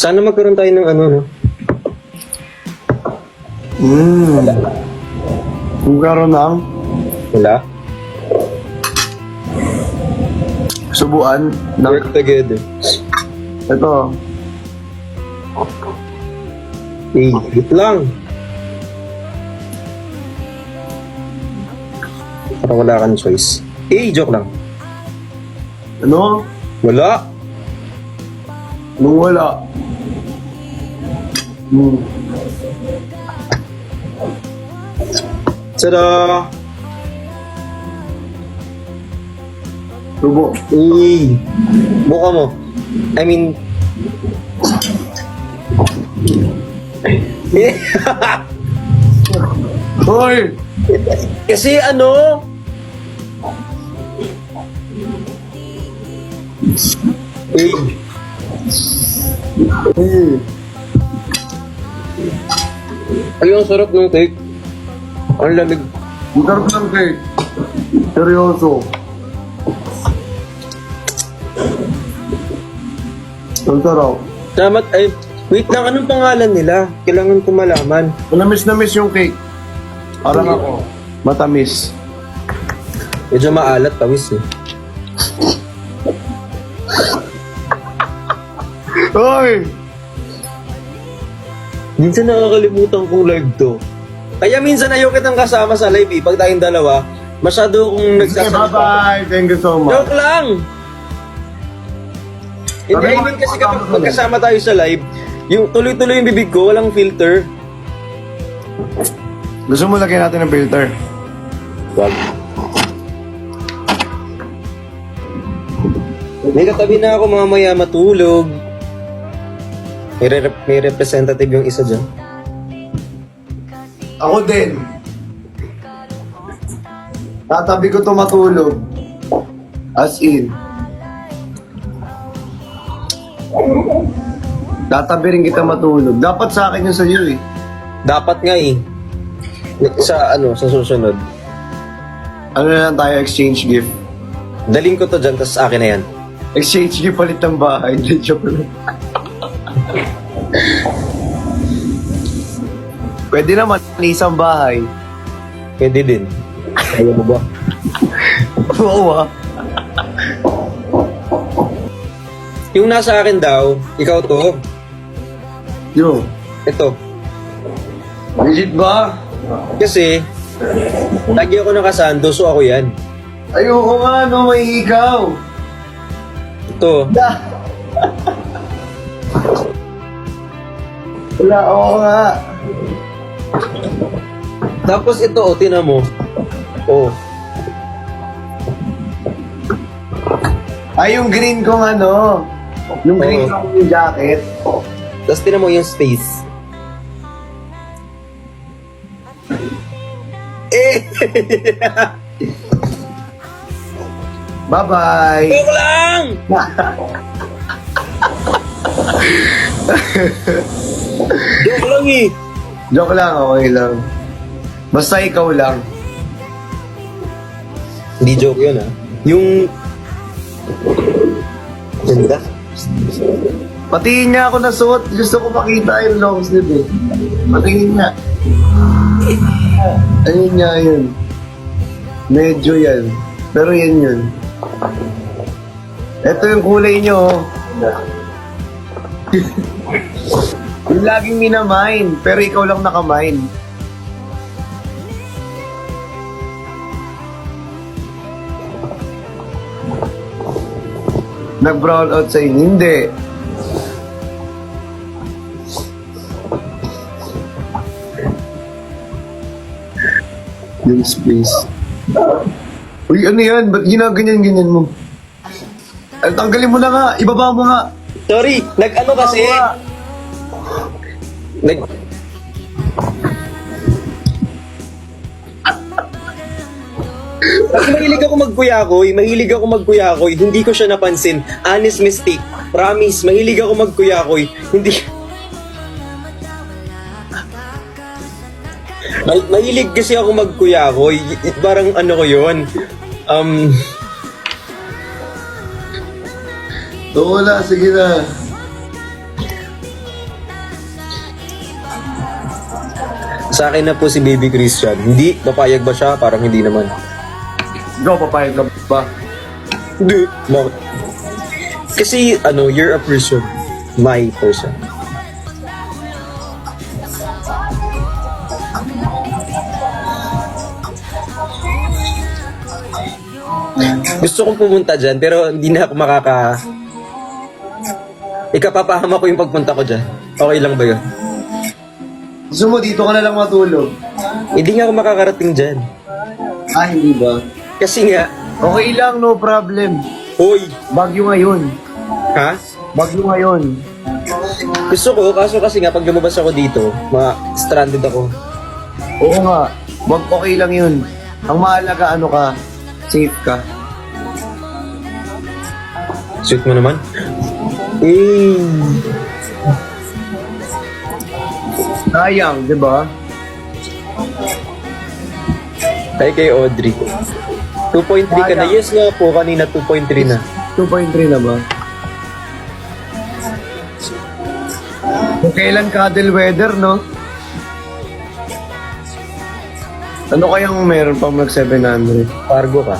Sana magkaroon tayo ng ano, no? Kung karoon ng Wala? subuan ng Work together. ito. Wait lang. Parang wala kang choice. Joke lang. Ano? Wala. Nung wala. Tada! Subo. Buka mo. I mean... Hoy! Kasi ano... Ay, ang sarap ng cake. Ang lamig. Ang sarap ng cake. Seryoso. Ang sarap. Salamat. Ay, wait lang. Anong pangalan nila? Kailangan ko malaman. Namiss na miss yung cake. Parang ako. Matamis. Medyo maalat, tawis eh. Hoy! Minsan nakakalimutan kong live to. Kaya minsan ayaw kitang kasama sa live eh. Pag tayong dalawa, masyado kong Okay, nagsasalita. bye-bye. Thank you so much. Joke lang! Hindi, I mean kasi kapag magkasama tayo sa live, yung tuloy-tuloy yung bibig ko, walang filter. Gusto mo lagyan natin ng filter? Wag. May katabi na ako mamaya matulog. May representative yung isa dyan. Ako din. Tatabi ko to matulog. As in. Tatabi rin kita matulog. Dapat sa akin yun sa'yo eh. Dapat nga eh. Sa susunod. Ano na lang tayo, exchange gift. Daling ko to dyan, tas akin na yan. Exchange gift palit ng bahay. Hindi, joke lang. Pwede naman isang bahay. Pwede din. Ayaw mo ba? Oo ah. Yung nasa akin daw, ikaw to. Yo. Ito. Legit ba? Kasi, lagi ako nakasando, so ako yan. Ayoko nga, no, may ikaw. Ito. Wala, oo nga. Tapos ito, tinan mo. Ay, yung green kong ano. Yung green Oo. kong jacket. Tapos tinan mo yung space. Bye-bye. Joke lang! Joke lang eh. Joke lang, okay lang. Basta ikaw lang. Hindi joke yun ah. Yung... Ganda. Patingin niya ako na suot. Gusto ko makita yung long sleeve eh. Patingin niya. Ayun niya yun. Medyo yan. Pero yan yun. Ito yung kulay niyo. Oh. Yung laging minamine. Pero ikaw lang nakamine. Nag-brown out sa inyo. Hindi. Yung space. Uy, ano yan? Ba't ginaganyan-ganyan mo? Ay, tanggalin mo na nga. Ibaba mo nga. Sorry, nag-ano kasi? Ibaba. Nag... Kasi mahilig ako magkuyakoy, hindi ko siya napansin. Honest mistake. Promise, mahilig ako magkuyakoy, hindi... Mahilig kasi ako magkuyakoy. Parang ano ko yun. So, wala. Sige na. Sa akin na po si Baby Christian. Hindi, papayag ba siya? Parang hindi naman. Ikaw, papayag ka ba? Hindi. Bakit? Kasi, you're a person. My person. Gusto kong pumunta dyan, pero hindi na ako Ikapapahama ko yung pagpunta ko dyan. Okay lang ba yun? Gusto mo, dito ka na lang matulog. Hindi nga ako makakarating dyan. Ah, hindi ba? Kasi nga, Okay lang, no problem. hoy, Bagyo ngayon. ha? Bagyo ngayon. Gusto ko, kaso kasi nga, pag lumabas ako dito, stranded ako. Oo nga. Okay lang yun. Ang mahalaga, safe ka. Sweet mo naman. Sayang, di ba? Hi kay Audrey. 2.3 ka na. Yes nga po, kanina 2.3 na. 2.3 na ba? Kung kailan cuddle weather, no? Ano kayang meron pang mag-700? Fargo ka.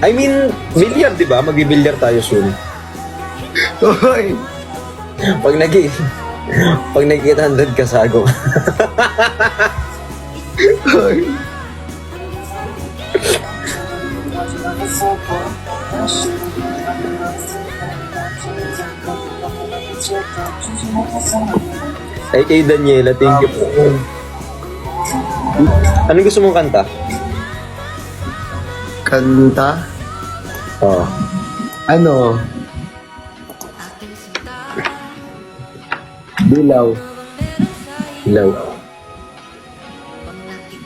I mean, billiard, di ba? Magbibilyar tayo soon. Uy! Pag nag-800 ka, sago. Uy! Ay, kay Daniela, thank you po. Anong gusto mong kanta? Kanta? Oh. Ano? Dilaw. Hello.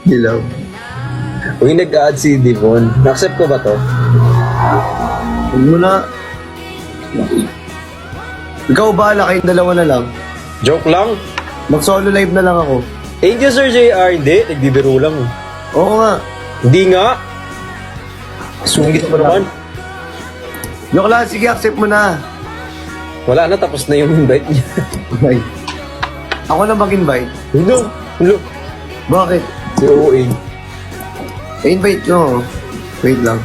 Dilaw. Uy, nag-add si Devon. Na-accept ko ba to? Huwag mo na. Ikaw bahala, kayong dalawa na lang. Joke lang. Mag-solo live na lang ako. Thank you, Sir JR. Hindi, nagbibiro lang. Oo nga. Hindi nga. Sungit mo naman. Joke lang, sige, accept mo na. Wala na, tapos na yung invite niya. Bye. Ako na mag-invite. Hello. Hello. Bakit? Si OA. I-invite ko. Wait lang.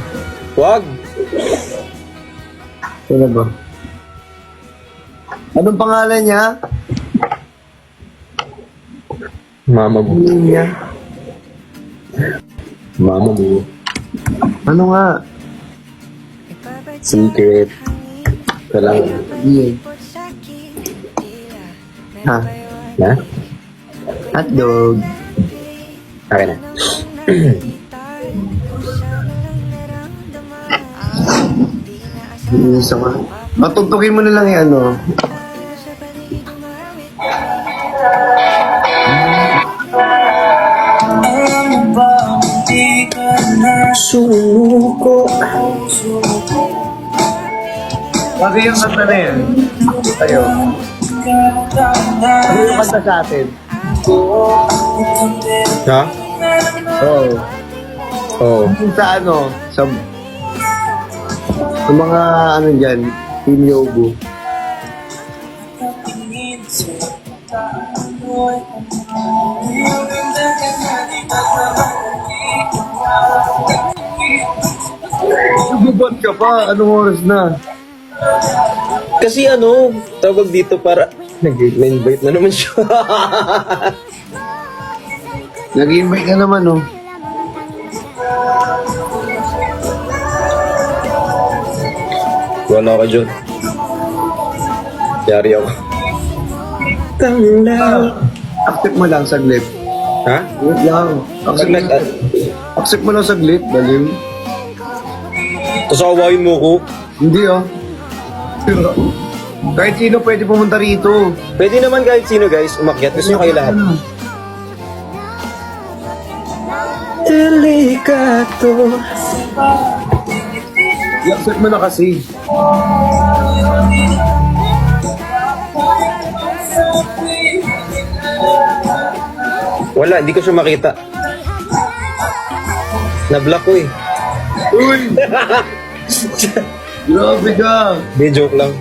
Wag. Ano ba? Anong pangalan niya? Mama mo. Ano niya? Mama mo. Ano nga? Secret. Kailangan. Yeah. Ha? Na? Hotdog. Akin na. Isa ka. Matugtugin mo na lang yung ano. Sumuko. Kasi yung kanta na yan. Tayo. Ano yung kanta sa atin? Ha? Oo. Oo. Yung sa ano? Sa mga ano dyan. Team Yogo. Nagubot ka pa. Anong oras na? Kasi tawag dito para nag-invite na naman siya. Nag-invite ka naman, oh. Wala ka dyan. Yari ako. Accept mo lang saglit. Ha? Wait lang. Accept mo lang saglit. Baliw. Tapos awayin mo ko. Hindi, oh. Kahit sino pwede pumunta rito. Pwede naman kahit sino guys, umakyat. Gusto nyo kayo lahat. Delikado. I-accept mo na kasi. Wala, hindi ko siya makita. Na-block ko eh. Uy! Grabe ka! Hindi, joke lang.